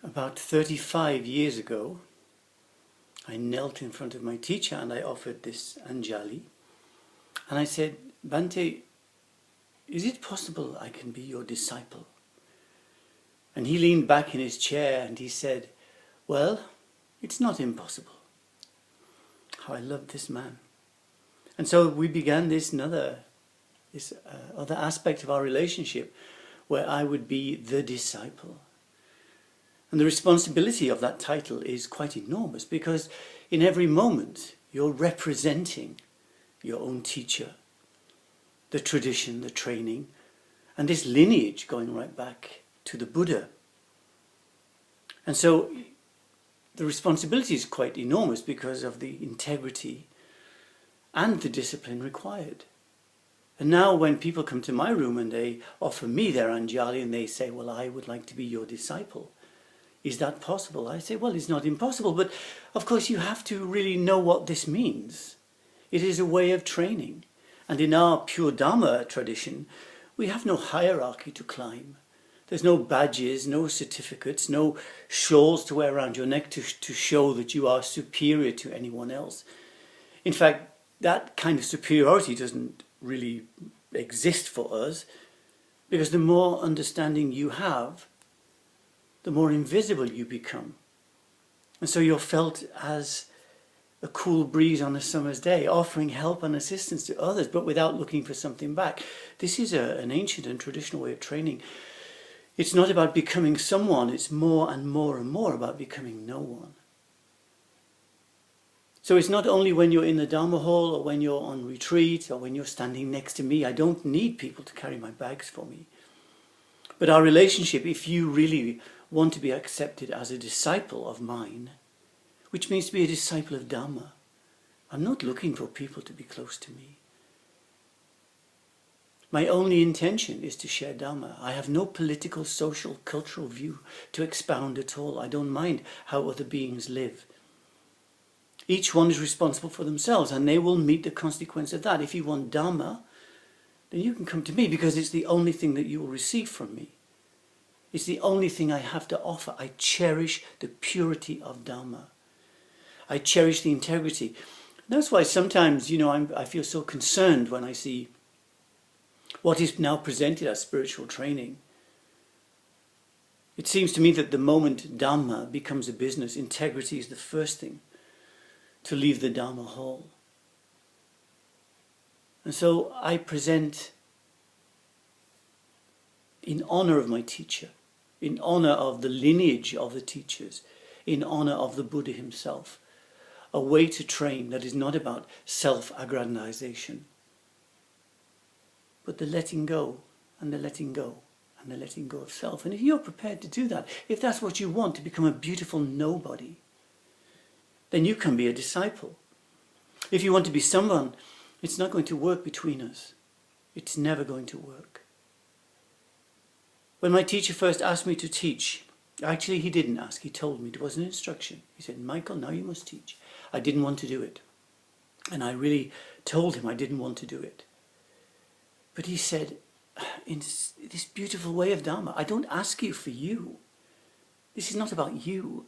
About 35 years ago, I knelt in front of my teacher and I offered this Anjali. And I said, Bhante, is it possible I can be your disciple? And he leaned back in his chair and he said, well, it's not impossible. How I loved this man. And so we began this other aspect of our relationship where I would be the disciple. And the responsibility of that title is quite enormous because in every moment you're representing your own teacher, the tradition, the training, and this lineage going right back to the Buddha. And so the responsibility is quite enormous because of the integrity and the discipline required. And now when people come to my room and they offer me their Anjali and they say, well, I would like to be your disciple. Is that possible? I say, well, it's not impossible, but of course you have to really know what this means. It is a way of training. And in our pure Dhamma tradition, we have no hierarchy to climb. There's no badges, no certificates, no shawls to wear around your neck to show that you are superior to anyone else. In fact, that kind of superiority doesn't really exist for us, because the more understanding you have, the more invisible you become. And so you're felt as a cool breeze on a summer's day, offering help and assistance to others, but without looking for something back. This is an ancient and traditional way of training. It's not about becoming someone, it's more and more and more about becoming no one. So it's not only when you're in the Dhamma hall or when you're on retreat or when you're standing next to me. I don't need people to carry my bags for me. But our relationship, if you really want to be accepted as a disciple of mine, which means to be a disciple of Dhamma, I'm not looking for people to be close to me. My only intention is to share Dhamma. I have no political, social, cultural view to expound at all. I don't mind how other beings live. Each one is responsible for themselves and they will meet the consequence of that. If you want Dhamma, then you can come to me because it's the only thing that you will receive from me. It's the only thing I have to offer. I cherish the purity of Dhamma. I cherish the integrity. That's why sometimes, I feel so concerned when I see what is now presented as spiritual training. It seems to me that the moment Dhamma becomes a business, integrity is the first thing to leave the Dhamma hall. And so I present, in honor of my teacher, in honor of the lineage of the teachers, in honor of the Buddha himself, a way to train that is not about self-aggrandization, but the letting go and the letting go and the letting go of self. And if you're prepared to do that, if that's what you want, to become a beautiful nobody, then you can be a disciple. If you want to be someone, it's not going to work between us. It's never going to work. When my teacher first asked me to teach, actually he didn't ask, he told me, it was an instruction. He said, Michael, now you must teach. I didn't want to do it. And I really told him I didn't want to do it. But he said, in this beautiful way of Dhamma, I don't ask you for you. This is not about you.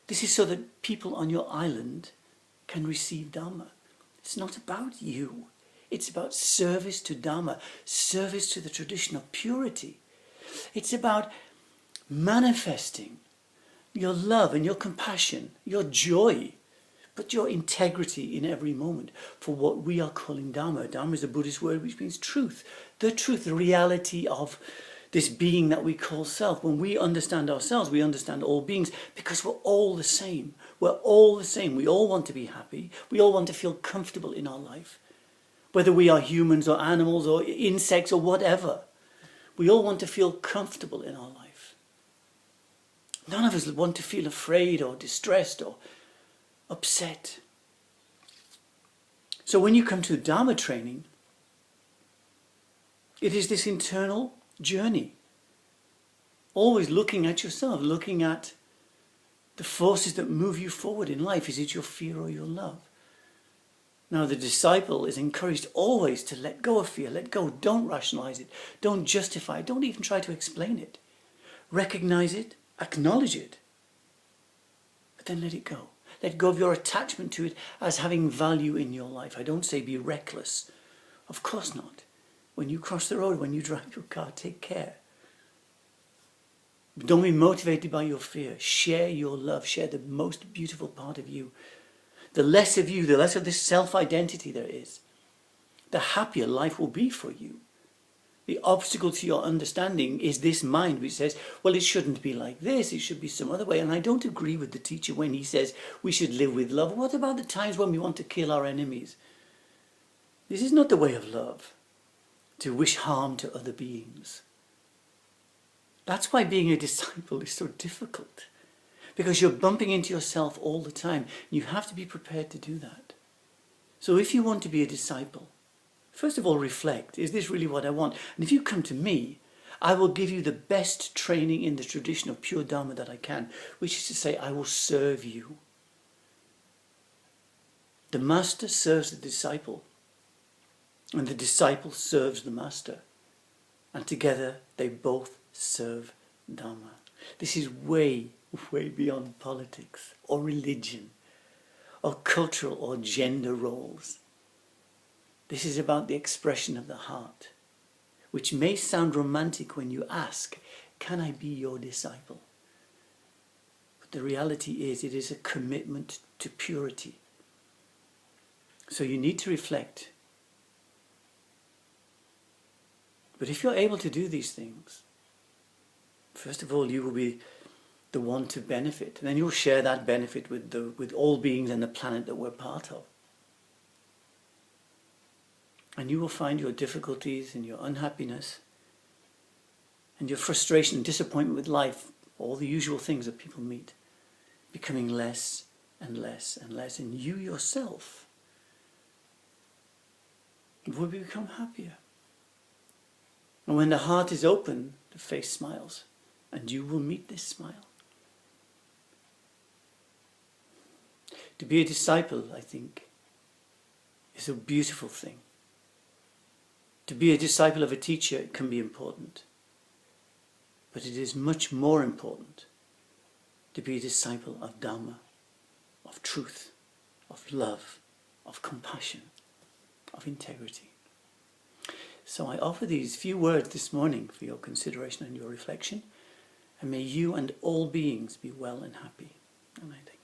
This is so that people on your island can receive Dhamma. It's not about you. It's about service to Dhamma, service to the tradition of purity. It's about manifesting your love and your compassion, your joy, but your integrity in every moment for what we are calling Dhamma. Dhamma is a Buddhist word which means truth, the reality of this being that we call self. When we understand ourselves, we understand all beings because we're all the same. We're all the same. We all want to be happy. We all want to feel comfortable in our life. Whether we are humans or animals or insects or whatever, we all want to feel comfortable in our life. None of us want to feel afraid or distressed or upset. So when you come to Dhamma training, it is this internal journey. Always looking at yourself, looking at the forces that move you forward in life. Is it your fear or your love? Now the disciple is encouraged always to let go of fear, let go, don't rationalize it, don't justify it, don't even try to explain it. Recognize it, Acknowledge it. But then let it go. Let go of your attachment to it as having value in your life. I don't say be reckless. Of course not. When you cross the road, when you drive your car, take care. Don't be motivated by your fear. Share your love. Share the most beautiful part of you. The less of you, the less of this self-identity there is, the happier life will be for you. The obstacle to your understanding is this mind which says, well, it shouldn't be like this, it should be some other way. And I don't agree with the teacher when he says we should live with love. What about the times when we want to kill our enemies? This is not the way of love, to wish harm to other beings. That's why being a disciple is so difficult, because you're bumping into yourself all the time. You have to be prepared to do that. So if you want to be a disciple, first of all, reflect, is this really what I want? And if you come to me, I will give you the best training in the tradition of pure Dhamma that I can, which is to say, I will serve you. The master serves the disciple, and the disciple serves the master. And together, they both serve Dhamma. This is way, way beyond politics, or religion, or cultural or gender roles. This is about the expression of the heart, which may sound romantic when you ask, can I be your disciple? But the reality is, it is a commitment to purity. So you need to reflect. But if you're able to do these things, first of all, you will be the one to benefit. And then you'll share that benefit with all beings and the planet that we're part of. And you will find your difficulties and your unhappiness and your frustration and disappointment with life, all the usual things that people meet, becoming less and less and less. And you yourself will become happier. And when the heart is open, the face smiles, and you will meet this smile. To be a disciple, I think, is a beautiful thing. To be a disciple of a teacher can be important, but it is much more important to be a disciple of Dhamma, of truth, of love, of compassion, of integrity. So I offer these few words this morning for your consideration and your reflection, and may you and all beings be well and happy. And I thank you.